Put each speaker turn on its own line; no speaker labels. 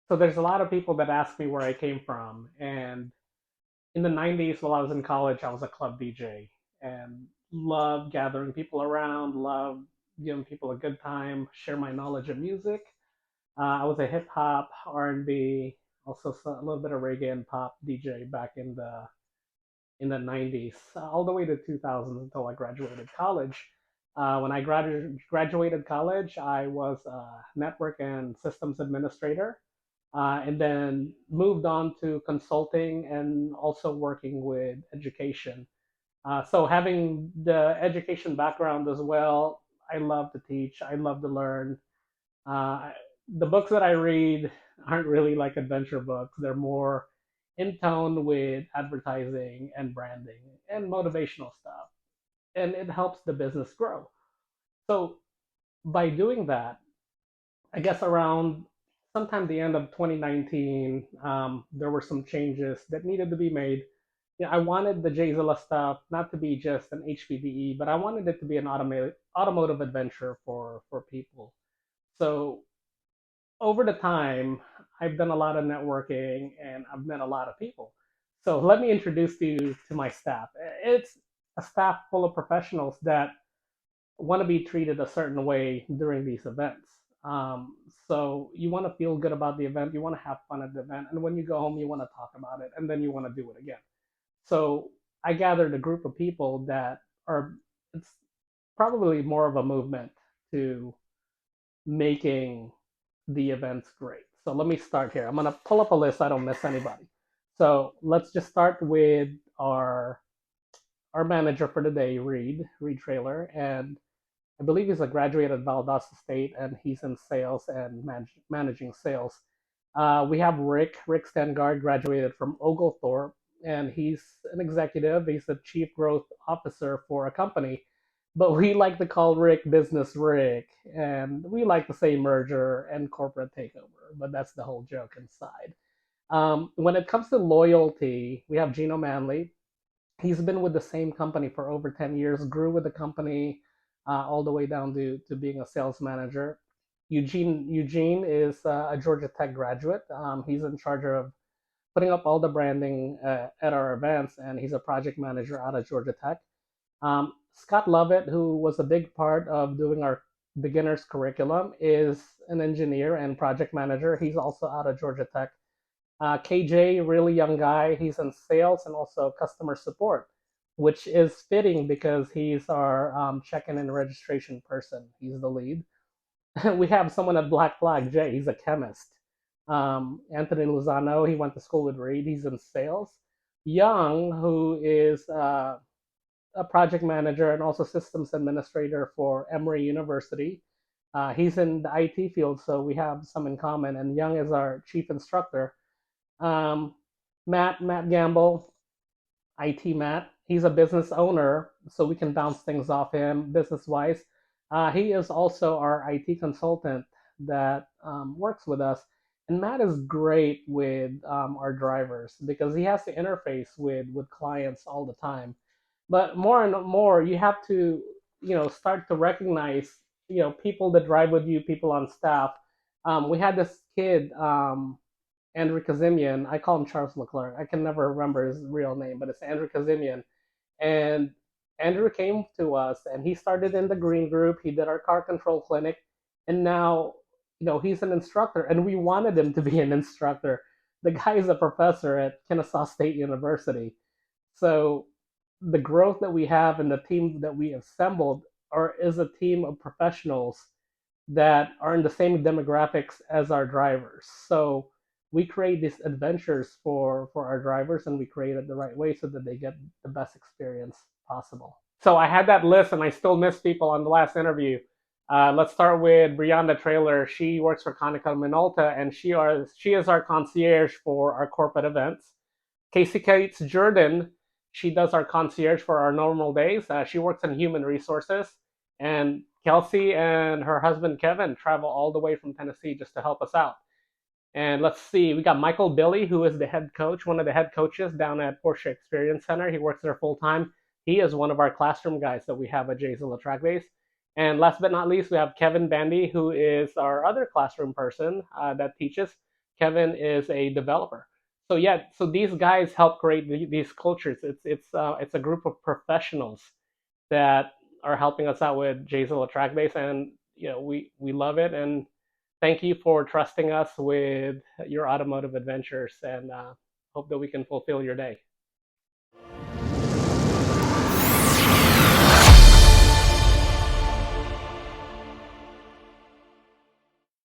So there's a lot of people that ask me where I came from. And in the 90s, while I was in college, I was a club DJ and loved gathering people around, loved giving people a good time, share my knowledge of music. I was a hip hop, R&B, also a little bit of reggae and pop DJ back in the 90s, all the way to 2000s until I graduated college. When I graduated college, I was a network and systems administrator, and then moved on to consulting and also working with education. So having the education background as well, I love to teach. I love to learn. Uh, the books that I read aren't really like adventure books. They're more in tone with advertising and branding and motivational stuff. And it helps the business grow. So by doing that, I guess around sometime the end of 2019, there were some changes that needed to be made. I wanted the Jzilla stuff not to be just an HPDE, but I wanted it to be an automotive adventure for people. So over the time, I've done a lot of networking and I've met a lot of people. So let me introduce you to my staff. It's a staff full of professionals that want to be treated a certain way during these events. So you want to feel good about the event, you want to have fun at the event, and when you go home, you want to talk about it, and then you want to do it again. So I gathered a group of people that are, it's probably more of a movement to making the events great. So let me start here. I'm gonna pull up a list so I don't miss anybody. So let's just start with our manager for the day, Reed Trailer, and I believe he's a graduate at Valdosta State, and he's in sales and managing sales. We have Rick Stengard, graduated from Oglethorpe, and he's an executive. He's the chief growth officer for a company, but we like to call Rick Business Rick, and we like to say merger and corporate takeover, but that's the whole joke inside. When it comes to loyalty, we have Gino Manley. He's been with the same company for over 10 years, grew with the company all the way down to being a sales manager. Eugene is a Georgia Tech graduate. He's in charge of putting up all the branding at our events, and he's a project manager out of Georgia Tech. Scott Lovett, who was a big part of doing our beginners curriculum, is an engineer and project manager. He's also out of Georgia Tech. KJ, really young guy, he's in sales and also customer support, which is fitting because he's our check-in and registration person. He's the lead. We have someone at Black Flag, Jay. He's a chemist. Anthony Lozano, he went to school with Reed. He's in sales. Young, who is a project manager and also systems administrator for Emory University. He's in the IT field, so we have some in common. And Young is our chief instructor. Um, Matt Gamble, IT Matt. He's a business owner, so we can bounce things off him business wise. He is also our IT consultant that works with us. And Matt is great with our drivers because he has to interface with clients all the time. But more and more, you have to start to recognize people that drive with you, people on staff. We had this kid, Andrew Kazimian. I call him Charles Leclerc. I can never remember his real name, but it's Andrew Kazimian. And Andrew came to us and he started in the green group. He did our car control clinic. And now, he's an instructor and we wanted him to be an instructor. The guy is a professor at Kennesaw State University. So the growth that we have and the team that we assembled is a team of professionals that are in the same demographics as our drivers. So we create these adventures for our drivers and we create it the right way so that they get the best experience possible. So I had that list and I still missed people on the last interview. Let's start with Brianna Trailer. She works for Konica Minolta and she is our concierge for our corporate events. Casey Cates Jordan, she does our concierge for our normal days. She works in human resources. And Kelsey and her husband Kevin travel all the way from Tennessee just to help us out. And let's see, we got Michael Billy, who is the head coach, one of the head coaches down at Porsche Experience Center. He works there full time. He is one of our classroom guys that we have at Jzilla Track Base. And last but not least, we have Kevin Bandy, who is our other classroom person that teaches. Kevin is a developer. So yeah, so these guys help create these cultures. It's a group of professionals that are helping us out with JSON track base, and we love it. And thank you for trusting us with your automotive adventures, and hope that we can fulfill your day.